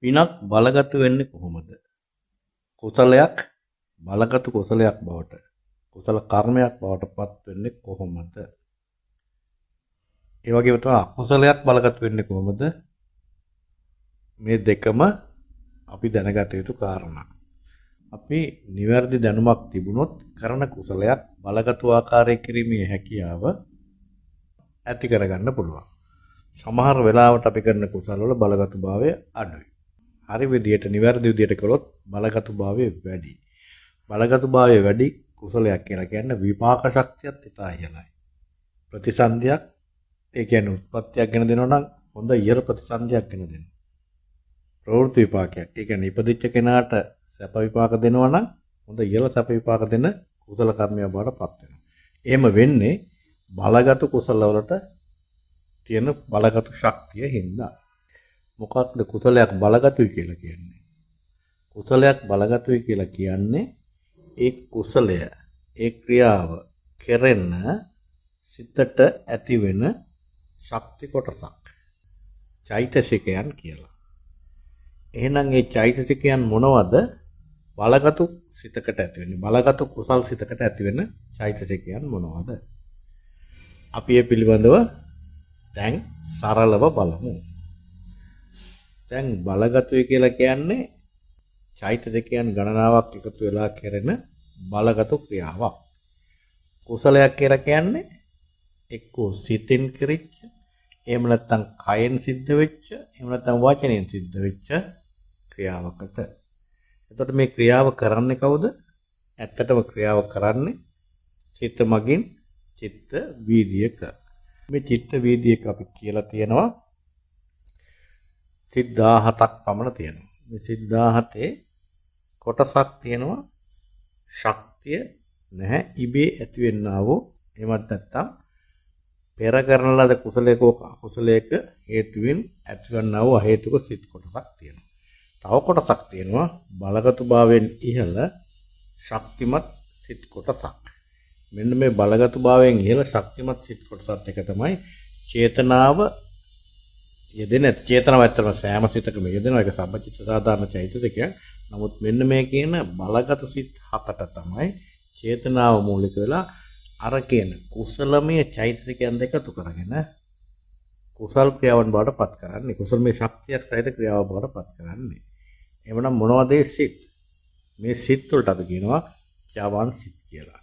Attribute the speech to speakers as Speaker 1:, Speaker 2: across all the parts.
Speaker 1: පිනක් බලගතු වෙන්නේ කොහොමද? කුසලයක් බලගතු කුසලයක් බවට කුසල කර්මයක් බවට පත් වෙන්නේ කොහොමද? ඒ වගේම තමයි අකුසලයක් බලගතු වෙන්නේ කොහොමද? මේ දෙකම අපි දැනගත යුතු කාරණා. අපි නිවැරදි දැනුමක් තිබුණොත් කරන කුසලයක් බලගතු ආකාරයේ කිරීමේ හැකියාව ඇති කරගන්න පුළුවන්. සමහර වෙලාවට අපි කරන කුසල වල බලගතු භාවය අඩුයි. හරි විදියට නිවැරදි විදියට කළොත් බලගතු භාවය වැඩි. බලගතු භාවය වැඩි කුසලයක් කියලා කියන්නේ විපාක ශක්තියත් ඉතා ඉහළයි. ප්‍රතිසන්දියක් ඒ කියන්නේ උත්පත්තියක් ගෙන දෙනවා නම් හොඳ ඉහළ ප්‍රතිසන්දියක් ගෙන දෙනවා. ප්‍රවෘත්ති විපාකයක්. ඒ කියන්නේ ඉපදිච්ච කෙනාට සැප විපාක දෙනවා නම් හොඳ ඉහළ සැප විපාක දෙන කුසල කර්මයක් බවට පත් වෙනවා. එහෙම වෙන්නේ බලගතු කුසල වලට තියෙන බලගතු ශක්තිය හින්දා. මොකක්ද කුසලයක් බලගතුයි කියලා කියන්නේ? කුසලයක් බලගතුයි කියලා කියන්නේ ඒ කුසලය ඒ ක්‍රියාව කෙරෙන සිතට ඇති වෙන ශක්ති කොටසක්. චෛතසිකයන් කියලා. එහෙනම් ඒ චෛතසිකයන් මොනවද? බලගතු සිතකට ඇති වෙන්නේ. බලගතු කුසල් සිතකට ඇති වෙන චෛතසිකයන් මොනවද? අපි ඒ පිළිබඳව දැන් සරලව බලමු. දැන් බලගතුයි කියලා කියන්නේ චෛතසිකයන් ගණනාවක් එකතු වෙලා කරන බලගතු ක්‍රියාවක්. කුසලයක් කියලා කියන්නේ එක්කෝ සිතෙන් කෙරෙච්ච, එහෙම නැත්නම් කයෙන් සිද්ධ වෙච්ච, එහෙම නැත්නම් වචනෙන් සිද්ධ වෙච්ච ක්‍රියාවකට. එතකොට මේ ක්‍රියාව කරන්නේ කවුද? ඇත්තටම ක්‍රියාව කරන්නේ චිත්ත මගින් චිත්ත වීදියක. මේ චිත්ත වීදියක අපි කියලා තියෙනවා සිත් 17ක් පමණ තියෙනවා. මේ සිත් 17 කොටසක් තියෙනවා ශක්තිය නැහැ ඉබේ ඇති වෙන්නා වූ එමත් නැත්තම් පෙර කරන ලද කුසලයක අකුසලයක හේතුවෙන් ඇතිවන්නා වූ අහේතුක සිත් කොටසක් තියෙනවා. තව කොටසක් තියෙනවා බලගතු භාවයෙන් ඉහළ ශක්තිමත් සිත් කොටසක්. මෙන්න මේ බලගතු භාවයෙන් ඉහළ ශක්තිමත් සිත් කොටසත් එක තමයි චේතනාව යෙදෙන චේතනාව ඇත්තම සෑම සිතකම යෙදෙනවා. ඒක සම්පචිත්ත සාධාරණ චෛතසිකයක්. නමුත් මෙන්න මේ කියන බලගතු සිත් හතට තමයි චේතනාව මූලික වෙලා අර කියන කුසලමය චෛතසිකයන් දෙක එකතු කරගෙන කුසල් ක්‍රියාවන් බවට පත් කරන්නේ. කුසලමය ශක්තියක් සහිත ක්‍රියාව බවට පත් කරන්නේ. එවනම් මොනවද මේ සිත්? මේ සිත් වලට අපි කියනවා ජවන් සිත් කියලා.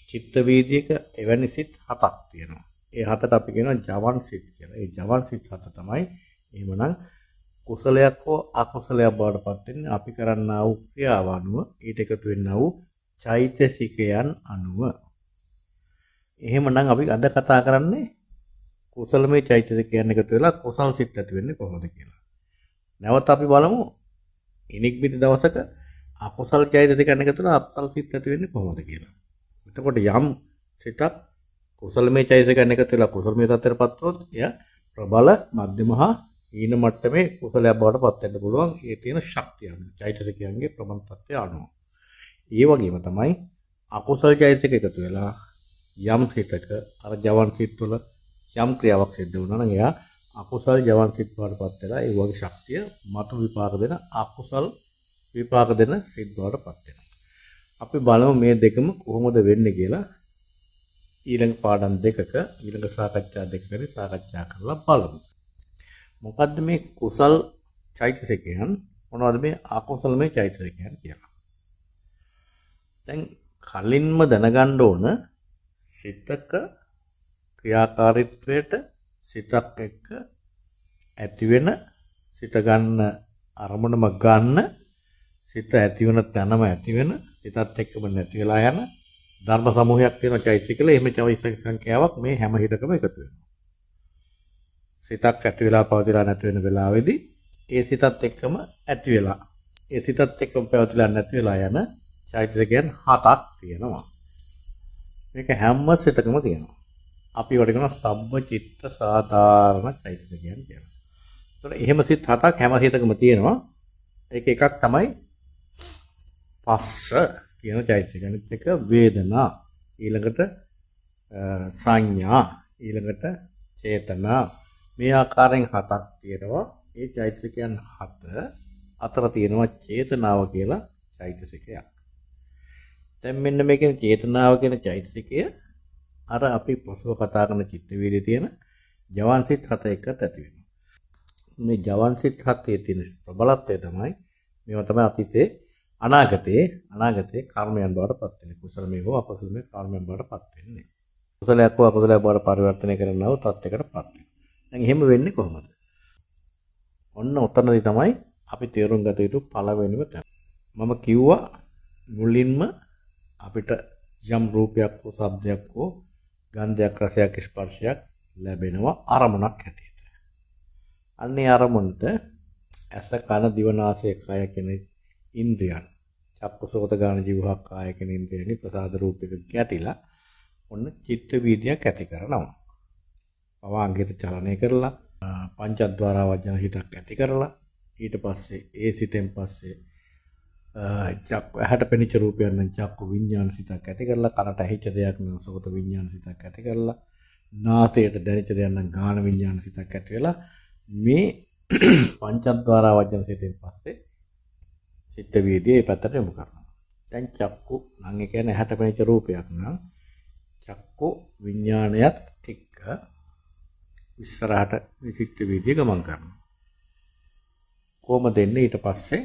Speaker 1: චිත්ත වීදියේක එවැනි සිත් හතක් තියෙනවා. ඒ හතට අපි කියනවා ජවන් සිත් කියලා. ඒ ජවන් සිත් හත තමයි එහෙමනම් කුසලයක් හෝ අකුසලයක් බවට පත් වෙන්නේ අපි කරන්නා වූ ක්‍රියාව අනුව ඊට එකතු වෙන්නා වූ චෛතසිකයන් අනුව. එහෙමනම් අපි අද කතා කරන්නේ කුසලමය චෛතසිකයන් එකතු වෙලා කුසල් සිත් ඇති වෙන්නේ කොහොමද කියලා. නැවත අපි බලමු ඉනික්මිති දවසක අකුසල් චෛතසිකයන් එකතු වෙලා අකුසල් සිත් ඇති වෙන්නේ කොහොමද කියලා. එතකොට යම් සිතක් කුසලමය චෛතසිකයන් එකතු වෙලා කුසලමය තත්ත්වයටපත් වුවොත් එය ප්‍රබල මධ්‍යමහා ඊන මට්ටමේ කුසලයක් බවට පත් වෙන්න පුළුවන්. ඒ තියෙන ශක්තිය අනුව චෛතසිකයන්ගේ ප්‍රබල තත්ත්වය අනුව. ඒ වගේම තමයි අකුසල චෛතසික එකතු වෙලා යම් සිතක අර ජවන් සිත් වල යම් ක්‍රියාවක් සිද්ධ වුණා නම් එයා අකුසල් ජවන් සිත් බවට පත් වෙලා ඒ වගේ ශක්තිය මතු විපාක දෙන අකුසල් විපාක දෙන සිත් බවට පත් වෙනවා. අපි බලමු මේ දෙකම කොහොමද වෙන්නේ කියලා ඊළඟ පාඩම් දෙකක ඊළඟ සාකච්ඡා දෙකකදී සාකච්ඡා කරලා බලමු. මොකද්ද මේ කුසල් චෛතසිකයන් මොනවද මේ අකුසල්මය චෛතසිකයන් කියලා. දැන් කලින්ම දැනගන්න ඕන සිතක ක්‍රියාකාරීත්වයට සිතක් එක්ක ඇති වෙන සිත ගන්න අරමුණම ගන්න සිත ඇති වෙන තැනම ඇති වෙන සිතත් එක්කම නැති වෙලා යන ධර්ම සමූහයක් තියෙන චෛතසිකවල එහෙම චෛතසික සංඛ්‍යාවක් මේ හැම හිතකම එකතු වෙනවා. සිතක් ඇති වෙලා පවතිලා නැති වෙන වෙලාවේදී ඒ සිතත් එක්කම ඇති වෙලා ඒ සිතත් එක්කම පවතිලා නැති වෙලා යන චෛතසිකයන් හතක් තියෙනවා. මේක හැම සිතකම තියෙනවා. අපි වල කියනවා සබ්බචිත්ත සාධාරණ චෛතසිකයන් කියලා. ඒතකොට එහෙම සිත් හතක් හැම සිතකම තියෙනවා. ඒක එකක් තමයි පස්ස කියන චෛතසිකයන්. එක වේදනා, ඊළඟට සංඥා, ඊළඟට චේතනා, මේ ආකාරයෙන් හතක් තියෙනවා. ඒ චෛතසිකයන් හත අතර තියෙනවා චේතනාව කියලා චෛතසිකයක්. දැන් මෙන්න මේකේ චේතනාව කියන චෛතසිකය අර අපි පොසව කතා කරන චිත්ත වීදියේ තියෙන ජවන්සිත 7 එක්කත් ඇති වෙනවා. මේ ජවන්සිත 7 තියෙන ප්‍රබලත්වය තමයි මේවා තමයි අතීතේ අනාගතේ කර්මයන් බවට පත් වෙන්නේ. කුසල මේ හෝ අකුසල මේ කර්මයන් බවට පත් වෙන්නේ. කුසලයක් හෝ අකුසලයක් බවට පරිවර්තනය කරනව තත්යකටපත් වෙනවා. දැන් එහෙම වෙන්නේ කොහොමද? ඔන්න ඔතනදී තමයි අපි තේරුම් ගත යුතු පළවෙනිම තැන. මම කිව්වා මුලින්ම අපිට යම් රූපයක් හෝ ශබ්දයක් හෝ ගන්ධයක් රසයක් ස්පර්ශයක් ලැබෙනවා අරමුණක් හැටියට. අන්නේ අරමුණට ඇස කන දිව නාසය කය කියන ඉන්ද්‍රියන් චක්කසෝත ගාන ජීවහා කාය කියන ඉන්ද්‍රියනි ප්‍රසාද රූපයක ගැටිලා ඔන්න චිත්ත වීදියක් ඇති කරනවා. පවාංගිත චලනය කරලා පංචද්වාර වජන හිතක් ඇති කරලා ඊට පස්සේ ඒ සිතෙන් පස්සේ ඇහැට පෙනිච්ච රූපයක් නම් චක්කු විඤ්ඤාණ සිතක් ඇති කරලා කනට ඇහිච්ච දෙයක් නම් සෝත විඤ්ඤාණ සිතක් ඇති කරලා නාසයට දැනෙච්ච දෙයක් නම් ගාන විඤ්ඤාණ සිතක් ඇති වෙලා මේ පංචද්වාර වජන සිතෙන් පස්සේ චිත්ත වීදියේ ඒ පැත්තට යොමු කරනවා. දැන් චක්කු නම් ඒ කියන්නේ ඇහැට පෙනිච්ච රූපයක් නම් චක්කු විඤ්ඤාණයත් එක්ක ඉස්සරහට චිත්ත වීදිය ගමන් කරනවා. කොහොමද එන්නේ ඊට පස්සේ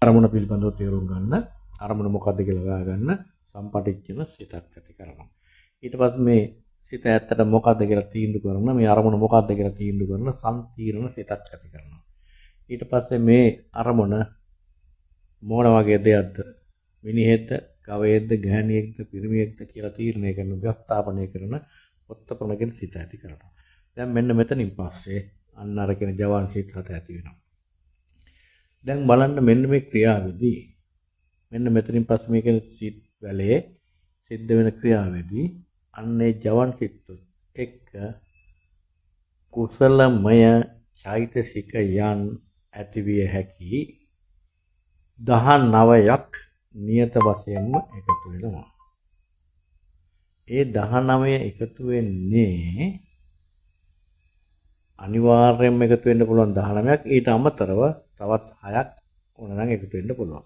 Speaker 1: අරමුණ පිළිබඳව තේරුම් ගන්න අරමුණ මොකද්ද කියලා හොයාගන්න සම්පටිච්ඡන සිතක් ඇති කරනවා. ඊට පස්සේ මේ සිත ඇත්තට මොකද්ද කියලා තීන්දුව කරන මේ අරමුණ මොකද්ද කියලා තීන්දුව කරන සම්තිරණ සිතක් ඇති කරනවා. ඊට පස්සේ මේ අරමුණ මොන වගේ දෙයක්ද මිනිහෙක්ද ගවයෙක්ද ගැහණියෙක්ද පිරිමියෙක්ද කියලා තීරණය කරන ව්‍යවස්ථාපනය කරන ඔත්තපනකින් සිත ඇති කරනවා. දැන් මෙන්න මෙතනින් පස්සේ අන්න අර කියන ජවන් සිත හත ඇති වෙනවා. දැන් බලන්න මෙන්න මේ ක්‍රියාවේදී මෙන්න මෙතනින් පස්සේ මේ කියන සිත් වලේ සිද්ධ වෙන ක්‍රියාවේදී අන්නේ ජවන් සිත් එක්ක කුසලමය චෛතසිකයන් ඇතිවිය හැකි 19ක් නියත වශයෙන්ම එකතු වෙනවා. ඒ 19 එකතු වෙන්නේ අනිවාර්යයෙන්ම එකතු වෙන්න පුළුවන් 19ක් ඊට අමතරව තවත් 6ක් ඕනනම් එකතු වෙන්න පුළුවන්.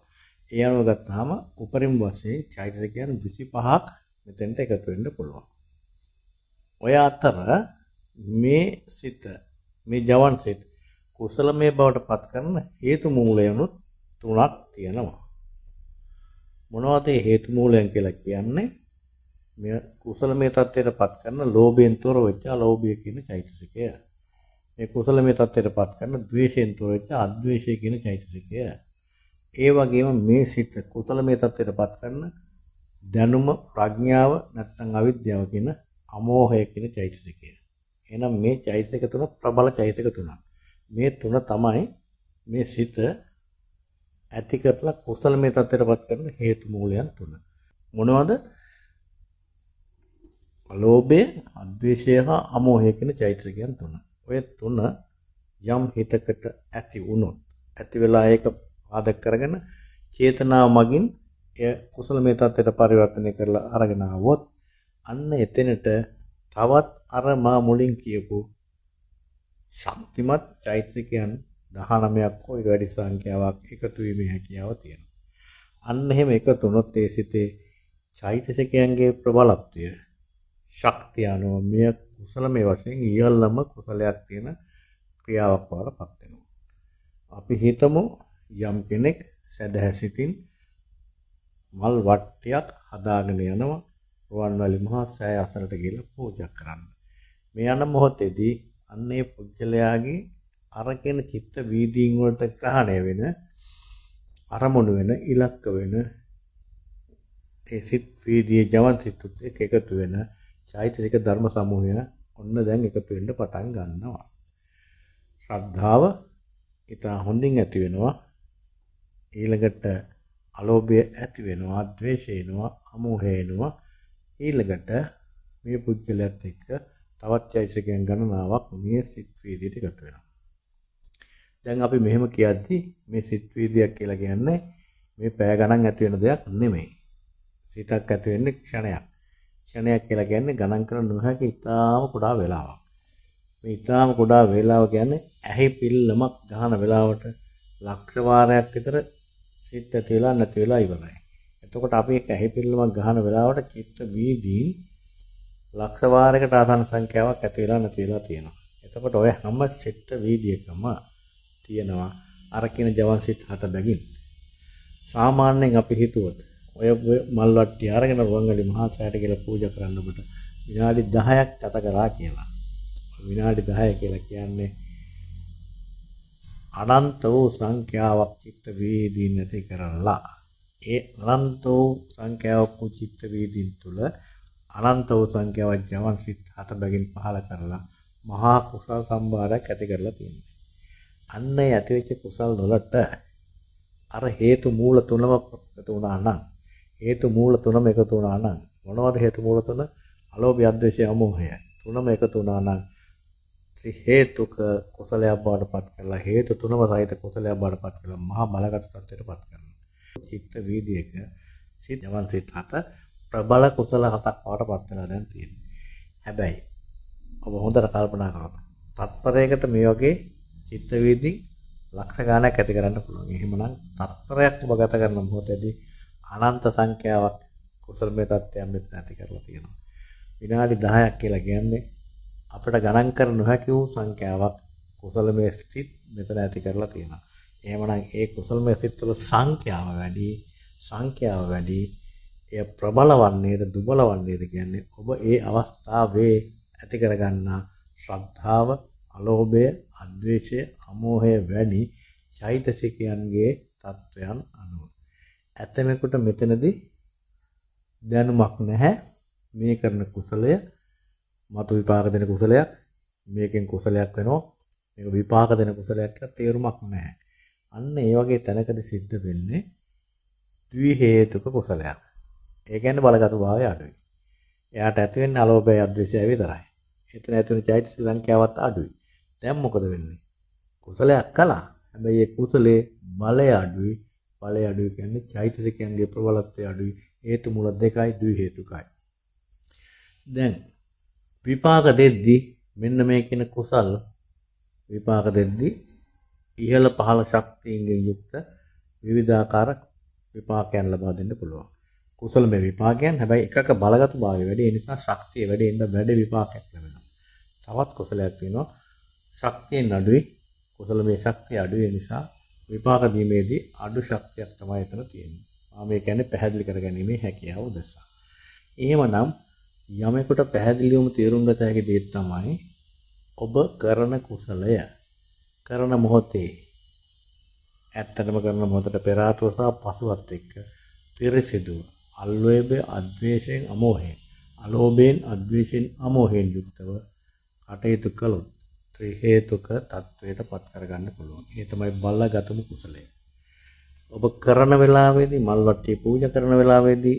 Speaker 1: ඒ අනුව ගත්තාම උපරිම වශයෙන් චෛතසිකයන් 25ක් මෙතෙන්ට එකතු වෙන්න පුළුවන්. ඔය අතර මේ සිත මේ ජවන් සිත කුසලමය බවට පත් කරන හේතු මූලයන්ුත් 3ක් තියෙනවා. මොනවද හේතු මූලයන් කියලා කියන්නේ? මේ කුසලමය තත්ත්වයට පත් කරන ලෝභයෙන් තොර වෙච්ච අලෝභය කියන චෛතසිකය. මේ කුසලමය තත්ත්වයට පත් කරන ද්වේෂයෙන් තොර වෙච්ච අද්වේෂය කියන චෛතසිකය. ඒ වගේම මේ සිත කුසලමය තත්ත්වයට පත් කරන දැනුම ප්‍රඥාව නැත්නම් අවිද්‍යාව කියන අමෝහය කියන චෛතසිකය. එහෙනම් මේ චෛතසික තුන ප්‍රබල චෛතසික තුනක්. මේ තුන තමයි මේ සිත ඇති කරලා කුසලමය තත්ත්වයට පත් කරන හේතු මූලයන් තුන. මොනවද? අලෝභය, අද්වේෂය හා අමෝහය කියන චෛතසිකයන් තුන. ඔය තුන යම් හිතකට ඇති වුණොත් ඇති වෙලා ඒක පාදක කරගෙන චේතනාව මගින් එය කුසලමය තත්ත්වයට පරිවර්තනය කරලා අරගෙන ආවොත් අන්න එතනට තවත් අර මා මුලින් කියපු ශක්තිමත් චෛතසිකයන් 19ක් හෝ ඊට වැඩි සංඛ්‍යාවක් එකතු වීමේ හැකියාව තියෙනවා. අන්න එහෙම එකතු වුණොත් ඒ සිතේ චෛතසිකයන්ගේ ප්‍රබලත්වය ශක්තිය අනුව මෙය කුසලමය වශයෙන් ඉහළම කුසලයක් තියෙන ක්‍රියාවක් බවට පත් වෙනවා. අපි හිතමු යම් කෙනෙක් සදහැසිතින් මල් වට්ටියක් හදාගෙන යනවා රුවන්වැලි මහා සෑය අසලට ගිහිල්ලා පූජා කරන්න. මේ යන මොහොතේදී අන්නේ පුජ්‍යලයාගේ අරගෙන චිත්ත වීදීන් වලට ග්‍රහණය වෙන අරමුණු වෙන ඉලක්ක වෙන ඒ සිත් වීදියේ ජවන් සිත්තුත් එක්ක එකතු වෙන චෛතසික ධර්ම සමූහය ඔන්න දැන් එකතු වෙන්න පටන් ගන්නවා. ශ්‍රද්ධාව ඊට හොඳින් ඇති වෙනවා. ඊළඟට අලෝභය ඇති වෙනවා, ද්වේෂය එනවා, අමෝහය එනවා. ඊළඟට මේ පුද්ගලයාත් එක්ක තවත් චෛතසිකයන් ගණනාවක් මේ සිත් වීදියට එකතු වෙනවා. දැන් අපි මෙහෙම කියද්දි මේ සිත් වීදියක් කියලා කියන්නේ මේ පැය ගණන් ඇති වෙන දෙයක් නෙමෙයි. සිතක් ඇති වෙන්නේ ක්ෂණයක්. ක්ෂණයක් කියලා කියන්නේ ගණන් කරන්න නොහැකි ඉතාම කුඩා වේලාවක්. මේ ඉතාම කුඩා වේලාව කියන්නේ ඇහි පිල්ලමක් ගහන වෙලාවට ලක්ෂ වාරයක් විතර සිත් ඇති වෙලා නැති වෙලා ඉවරයි. එතකොට අපි එක ඇහිපිල්ලමක් ගහන වෙලාවට චිත්ත වීදීන් ලක්ෂ වාරයකට ආසන්න සංඛ්‍යාවක් ඇති වෙලා නැති වෙලා තියෙනවා. එතකොට ඔය හැම චිත්ත වීදියකම තියෙනවා අර කියන ජවන් සිත් 7 බැගින්. සාමාන්‍යයෙන් අපි හිතුවොත් ඔය මල් වට්ටිය අරගෙන රුවන්වැලි මහා සෑයට කියලා පූජා කරන්න ඔබට විනාඩි 10ක් ගත කරා කියලා. විනාඩි 10 කියලා කියන්නේ අනන්ත වූ සංඛ්‍යාවක් චිත්ත වේදීන් නැති කරලා ඒ අනන්ත වූ සංඛ්‍යාවක් වූ චිත්ත වේදීන් තුල අනන්ත වූ සංඛ්‍යාවක් ජවන් සිත් 7 බැගින් පහල කරලා මහා කුසල් සම්භාරයක් ඇති කරලා තියෙනවා. අන්න ඒ ඇතිවෙච්ච කුසල් වලට අර හේතු මූල තුනම එකතු වුණා නම් හේතු මූල තුනම එකතු වුණා නම් මොනවද හේතු මූල තුන? අලෝභය, අද්වේෂය, අමෝහය තුනම එකතු වුණා නම් ත්‍රි හේතුක කුසලයක් බවට පත් කරලා හේතු තුනම සහිත කුසලයක් බවට පත් කරලා මහා බලගත තත්ත්වයට පත් කරනවා. චිත්ත වීදියේක සිත් ජවන් සිත් 7 ප්‍රබල කුසල 7ක් බවට පත් වෙලා දැන් තියෙනවා. හැබැයි ඔබ හොඳට කල්පනා කරොත් තත්පරයකට මේ වගේ චිත්ත වීදි ලක්ෂ ගණනක් ඇති කරන්න පුළුවන්. එහෙමනම් තත්පරයක් ඔබ ගත කරන මොහොතේදී අනන්ත සංඛ්‍යාවක් කුසලමය තත්ත්වයන් මෙතන ඇති කරලා තියෙනවා. විනාඩි 10ක් කියලා කියන්නේ අපිට ගණන් කර නොහැකි වූ සංඛ්‍යාවක් කුසලමය සිත් මෙතන ඇති කරලා තියෙනවා. එහෙමනම් ඒ කුසලමය සිත් වල සංඛ්‍යාව වැඩි එය ප්‍රබල වන්නේද දුබල වන්නේද කියන්නේ ඔබ ඒ අවස්ථාවේ ඇති කරගන්නා ශ්‍රද්ධාව, අලෝභය, අද්වේෂය, අමෝහය වැඩි චෛතසිකයන්ගේ තත්වයන් අනුව. ඇතමෙකුට මෙතනදී දැනුමක් නැහැ මේ කරන කුසලය මතු විපාක දෙන කුසලයක්, මේකෙන් කුසලයක් වෙනවා, මේක විපාක දෙන කුසලයක් කියලා තේරුමක් නැහැ. අන්න ඒ වගේ තැනකදී සිද්ධ වෙන්නේ ද්වි හේතුක කුසලයක්. ඒ කියන්නේ බලගතු භාවය අඩුයි. එයාට ඇති වෙන්නේ අලෝභය, අද්වේෂය විතරයි. එතන ඇති වෙන චෛතසික සංඛ්‍යාවත් අඩුයි. දැන් මොකද වෙන්නේ? කුසලයක් කළා. හැබැයි ඒ කුසලේ බලය අඩුයි. බලය අඩුයි කියන්නේ චෛතසිකයන්ගේ ප්‍රබලත්වය අඩුයි. හේතු මූල දෙකයි ද්වි හේතුකයි. දැන් විපාක දෙද්දී මෙන්න මේ කියන කුසල් විපාක දෙද්දී ඉහළ පහළ ශක්තියින්ගෙන් යුක්ත විවිධාකාර විපාකයන් ලබා දෙන්න පුළුවන්. කුසලමය විපාකයන් හැබැයි එකක බලගතු භාවය වැඩි ඒ නිසා ශක්තිය වැඩි එන්න වැඩි විපාකයක් ලැබෙනවා. තවත් කුසලයක් තියෙනවා ශක්තියෙන් අඩුයි කුසලමය ශක්තිය අඩුයි ඒ නිසා විපාක දීමේදී අඩු ශක්තියක් තමයි එතන තියෙන්නේ. මේ කියන්නේ පැහැදිලි කරගැනීමේ හැකියාව උදෙසා. එහෙමනම් යමෙකුට පැහැදිලිවම තේරුම් ගත හැකි දේ තමයි ඔබ කරන කුසලය කරන මොහොතේ ඇත්තටම කරන මොහොතට පෙර ආතුව සහ පසුවත් එක්ක පිරිසිදු අල්වේබේ අද්වේෂයෙන් අමෝහයෙන් අලෝභයෙන් අද්වේෂයෙන් අමෝහයෙන් යුක්තව කටයුතු කළොත් ත්‍රි හේතුක තත්වයට පත් කරගන්න පුළුවන්. ඒ තමයි බලගතම කුසලය. ඔබ කරන වෙලාවේදී මල් වට්ටිය පූජා කරන වෙලාවේදී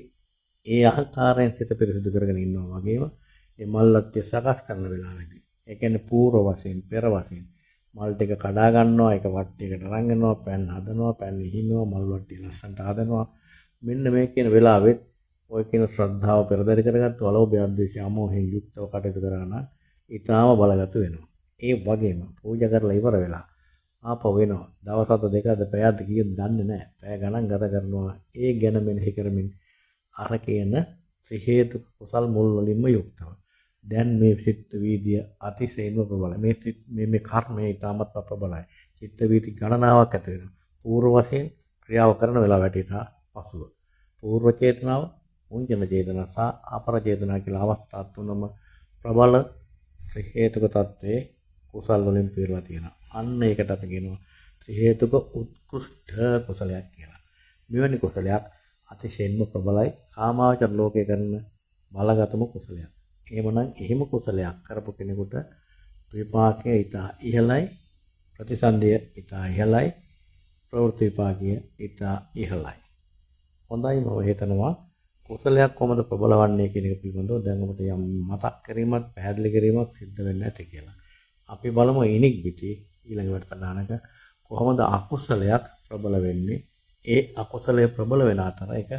Speaker 1: ඒ ආකාරයෙන් සිත පිරිසිදු කරගෙන ඉන්නවා වගේම මේ මල් වට්ටිය සකස් කරන වෙලාවේදී ඒ කියන්නේ పూర్ව වශයෙන් පෙර වශයෙන් මල් ටික කඩා ගන්නවා ඒක වට්ටියකට අරන් යනවා පෑන් හදනවා පෑන් ඉහිනවා මල් වට්ටිය ලස්සනට හදනවා මෙන්න මේ කියන වෙලාවෙත් ඔය කියන ශ්‍රද්ධාව පෙරදරි කරගත්තු අලෝභය අද්වේෂය අමෝහයෙන් යුක්තව කටයුතු කරන ඊටාම බලගත වෙනවා. ඒ වගේම පූජා කරලා ඉවර වෙලා ආපහු වෙනවා. දවස් 7 2ද පැයද කීයද දන්නේ නැහැ. පැය ගණන් ගත කරනවා. ඒ ගැන මෙනෙහි කරමින් අර කියන ත්‍රි හේතුක කුසල් මුල් වලින්ම යුක්තව. දැන් මේ චිත්ත වීදිය අතිශයින්ම ප්‍රබලයි. මේ කර්මය ඊටමත් ප්‍රබලයි. චිත්ත වීදි ගණනාවක් ඇති වෙනවා. పూర్ව වශයෙන් ක්‍රියාව කරන වෙලාව වැටිට පසුව. పూర్ව චේතනාව, මුංජන චේතනාව සහ අපර චේතනාව කියලා අවස්ථා තුනම ප්‍රබල ත්‍රි හේතුක තත්ත්වයේ කුසල් වලින් පිරලා තියෙනවා. අන්න ඒකට අපි කියනවා ත්‍රි හේතුක උත්කෘෂ්ඨ කුසලයක් කියලා. මෙවැනි කුසලයක් අතිශයින්ම ප්‍රබලයි. කාමාවචර ලෝකයේ කරන බලගතම කුසලයක්. එහෙමනම් එහෙම කුසලයක් කරපු කෙනෙකුට විපාකයේ ඊට ඉහළයි, ප්‍රතිසන්දිය ඊට ඉහළයි, ප්‍රවෘත්ති විපාකයේ ඊට ඉහළයි. හොඳයි මම හිතනවා කුසලයක් කොහොමද ප්‍රබලවන්නේ කියන එක පිළිබඳව දැන් ඔබට යම් මතක් කිරීමක්, පැහැදිලි කිරීමක් සිද්ධ වෙන්න ඇති කියලා. අපි බලමු ඉනික් පිටි ඊළඟ වැඩසටහනක කොහොමද අකුසලයක් ප්‍රබල වෙන්නේ. ඒ අකුසලය ප්‍රබල වෙන අතර ඒක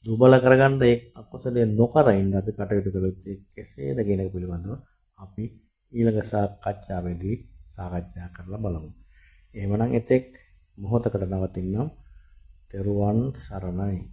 Speaker 1: දුබල කරගන්න ඒ අකුසලය නොකර ඉන්න අපි කටයුතු කළොත් කෙසේද කියන එක පිළිබඳව අපි ඊළඟ සාකච්ඡාවේදී සාකච්ඡා කරලා බලමු. එහෙමනම් එතෙක් මොහොතකට නවතින්නම්. තෙරුවන් සරණයි.